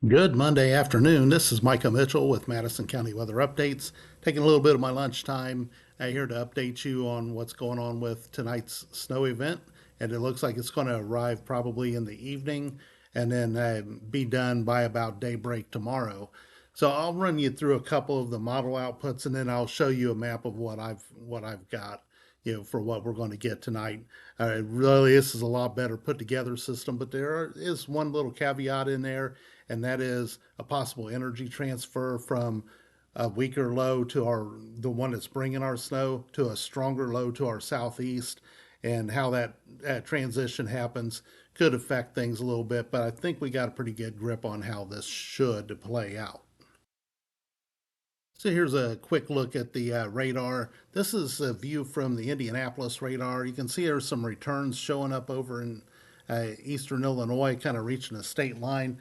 Good Monday afternoon. This is Micah Mitchell with Madison County Weather Updates. Taking a little bit of my lunchtime here to update you on what's going on with tonight's snow event. And it looks like it's going to arrive probably in the evening and then be done by about daybreak tomorrow. So I'll run you through a couple of the model outputs and then I'll show you a map of what I've got, for what we're going to get tonight. Really, this is a lot better put together system, but is one little caveat in there, and that is a possible energy transfer from a weaker low to the one that's bringing our snow to a stronger low to our southeast, and how that transition happens could affect things a little bit. But I think we got a pretty good grip on how this should play out. So here's a quick look at the radar. This is a view from the Indianapolis radar. You can see there's some returns showing up over in eastern Illinois, kind of reaching a state line.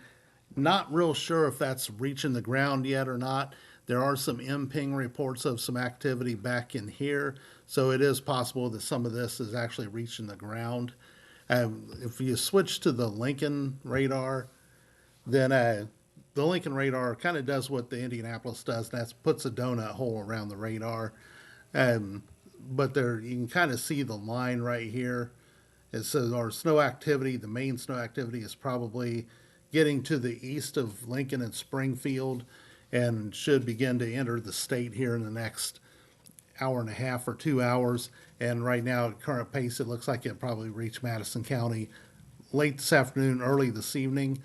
Not real sure if that's reaching the ground yet or not. There are some MPing reports of some activity back in here, so it is possible that some of this is actually reaching the ground. If you switch to the Lincoln radar, then the Lincoln radar kind of does what the Indianapolis does, and that puts a donut hole around the radar. Um, but there, you can kind of see the line right here. It says our snow activity, the main snow activity, is probably getting to the east of Lincoln and Springfield and should begin to enter the state here in the next hour and a half or 2 hours. And right now, at current pace, it looks like it'll probably reach Madison County late this afternoon, early this evening.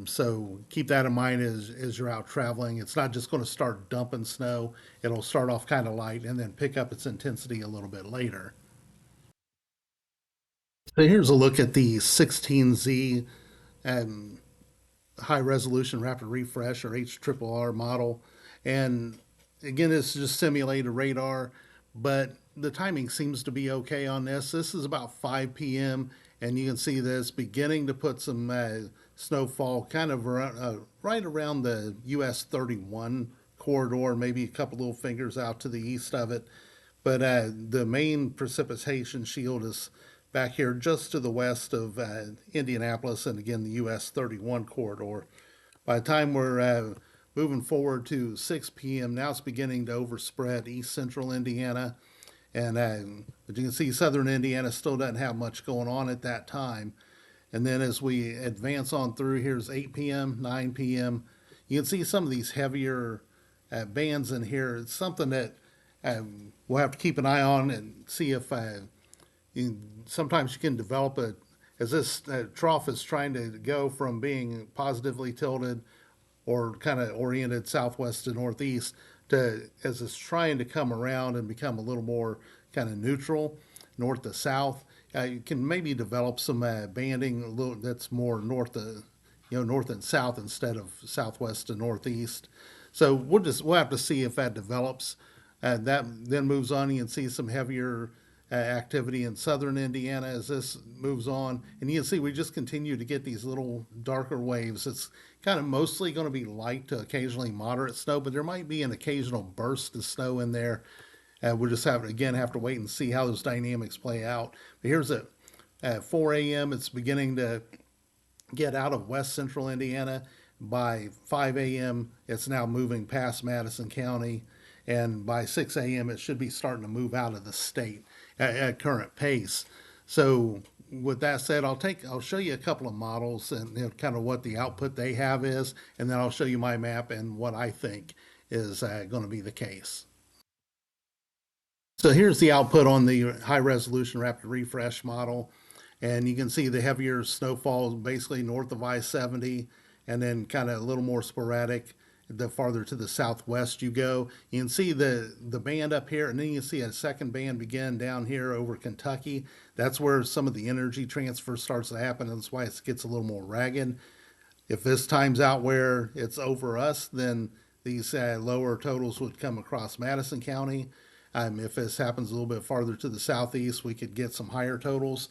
So keep that in mind as you're out traveling. It's not just going to start dumping snow. It'll start off kind of light and then pick up its intensity a little bit later. So here's a look at the 16Z um, high resolution rapid refresh, or HRRR model. And again, this is just simulated radar, but the timing seems to be okay on this. This is about 5 p.m., and you can see this beginning to put some snowfall kind of right around the US 31 corridor, maybe a couple little fingers out to the east of it. But the main precipitation shield is back here just to the west of Indianapolis, and again, the US 31 corridor. By the time we're moving forward to 6 p.m., now it's beginning to overspread east central Indiana. And but you can see southern Indiana still doesn't have much going on at that time. And then as we advance on through, here's 8 p.m., 9 p.m. You can see some of these heavier bands in here. It's something that we'll have to keep an eye on and see if sometimes you can develop as this trough is trying to go from being positively tilted or kind of oriented southwest to northeast to as it's trying to come around and become a little more kind of neutral, north to south. You can maybe develop some banding a little that's more north and south instead of southwest to northeast. So we'll have to see if that develops. That then moves on. You can see some heavier activity in southern Indiana as this moves on. And you can see we just continue to get these little darker waves. It's kind of mostly going to be light to occasionally moderate snow, but there might be an occasional burst of snow in there. We'll just have to wait and see how those dynamics play out. But here's at 4 a.m. It's beginning to get out of west central Indiana. By 5 a.m., it's now moving past Madison County, and by 6 a.m., it should be starting to move out of the state at current pace. So, with that said, I'll show you a couple of models and kind of what the output they have is, and then I'll show you my map and what I think is going to be the case. So here's the output on the high resolution rapid refresh model. And you can see the heavier snowfall basically north of I-70, and then kind of a little more sporadic the farther to the southwest you go. You can see the band up here, and then you see a second band begin down here over Kentucky. That's where some of the energy transfer starts to happen. That's why it gets a little more ragged. If this times out where it's over us, then these lower totals would come across Madison County. If this happens a little bit farther to the southeast, we could get some higher totals.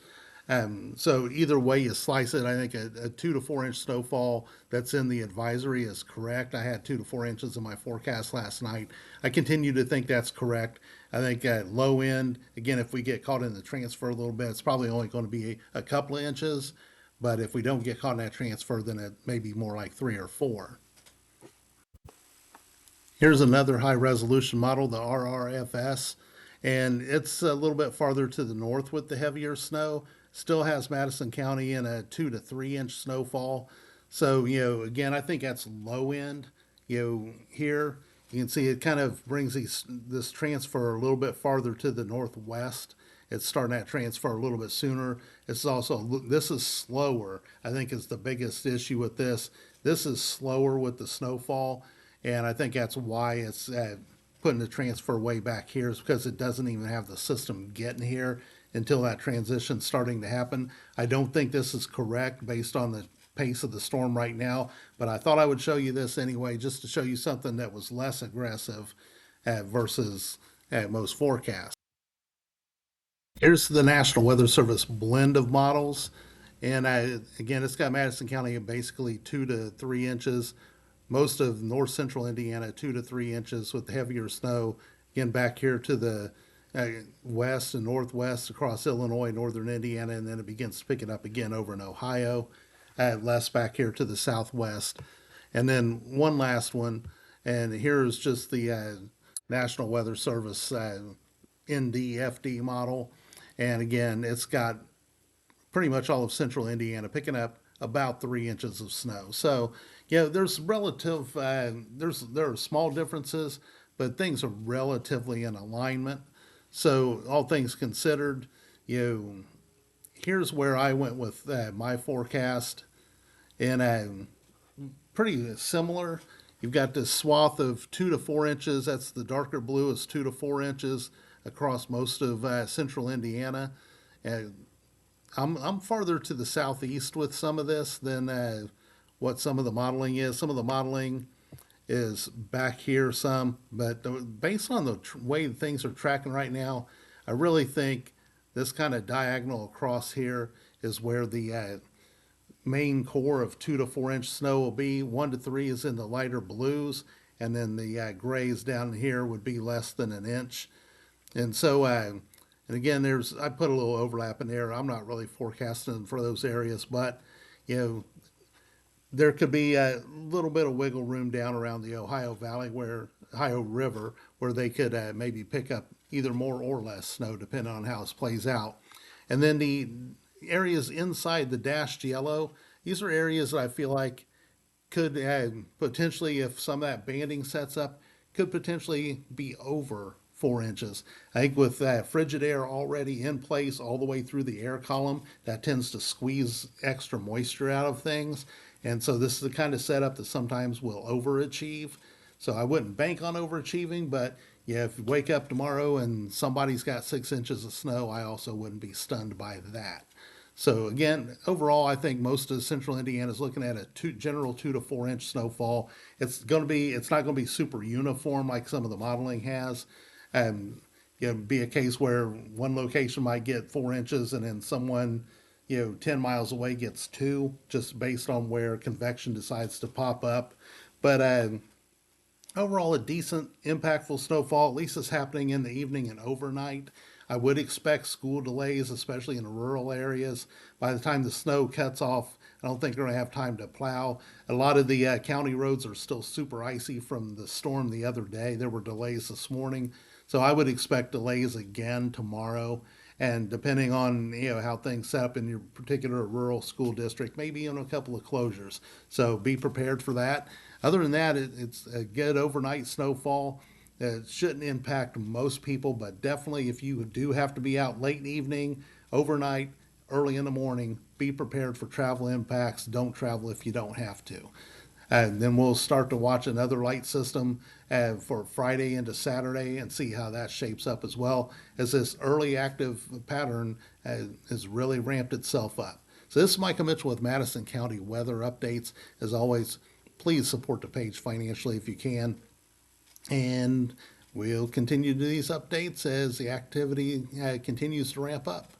So either way you slice it, I think a 2 to 4 inch snowfall that's in the advisory is correct. I had 2 to 4 inches in my forecast last night. I continue to think that's correct. I think at low end, again, if we get caught in the transfer a little bit, it's probably only going to be a couple of inches. But if we don't get caught in that transfer, then it may be more like 3 or 4. Here's another high resolution model, the RRFS, and it's a little bit farther to the north with the heavier snow. Still has Madison County in a 2 to 3 inch snowfall. So, again, I think that's low end. Here you can see it kind of brings this transfer a little bit farther to the northwest. It's starting that transfer a little bit sooner. This is slower. I think is the biggest issue with this. This is slower with the snowfall, and I think that's why it's putting the transfer way back here, is because it doesn't even have the system getting here until that transition starting to happen. I don't think this is correct based on the pace of the storm right now, but I thought I would show you this anyway, just to show you something that was less aggressive versus most forecasts. Here's the National Weather Service blend of models. And again, it's got Madison County at basically 2 to 3 inches. Most of north central Indiana, 2 to 3 inches with heavier snow. Again, back here to the west and northwest across Illinois, northern Indiana, and then it begins to pick it up again over in Ohio. Less back here to the southwest. And then one last one, and here's just the National Weather Service NDFD model. And again, it's got pretty much all of central Indiana picking up about 3 inches of snow. So, there's there are small differences, but things are relatively in alignment. So, all things considered, you know, here's where I went with my forecast, and pretty similar. You've got this swath of 2 to 4 inches. That's the darker blue is 2 to 4 inches across most of central Indiana. Uh, I'm farther to the southeast with some of this than what some of the modeling is. Some of the modeling is back here some, but based on the way things are tracking right now, I really think this kind of diagonal across here is where the main core of 2 to 4 inch snow will be. 1 to 3 is in the lighter blues, and then the grays down here would be less than an inch. And so, and again, I put a little overlap in there. I'm not really forecasting for those areas, but you know, there could be a little bit of wiggle room down around the Ohio River, where they could maybe pick up either more or less snow, depending on how this plays out. And then the areas inside the dashed yellow, these are areas that I feel like could potentially, if some of that banding sets up, could potentially be over 4 inches. I think with that frigid air already in place all the way through the air column, that tends to squeeze extra moisture out of things. And so this is the kind of setup that sometimes will overachieve. So I wouldn't bank on overachieving, but yeah, if you wake up tomorrow and somebody's got 6 inches of snow, I also wouldn't be stunned by that. So again, overall, I think most of central Indiana is looking at a general 2 to 4 inch snowfall. It's not going to be super uniform like some of the modeling has. Um, be a case where one location might get 4 inches and then someone, 10 miles away gets two, just based on where convection decides to pop up. But overall, a decent, impactful snowfall. At least it's happening in the evening and overnight. I would expect school delays, especially in the rural areas. By the time the snow cuts off, I don't think they're going to have time to plow. A lot of the county roads are still super icy from the storm the other day. There were delays this morning. So I would expect delays again tomorrow. And depending on how things set up in your particular rural school district, maybe a couple of closures. So be prepared for that. Other than that, it's a good overnight snowfall. It shouldn't impact most people, but definitely if you do have to be out late evening, overnight, early in the morning, be prepared for travel impacts. Don't travel if you don't have to. And then we'll start to watch another light system for Friday into Saturday and see how that shapes up as well, as this early active pattern has really ramped itself up. So this is Michael Mitchell with Madison County Weather Updates. As always, please support the page financially if you can. And we'll continue to do these updates as the activity continues to ramp up.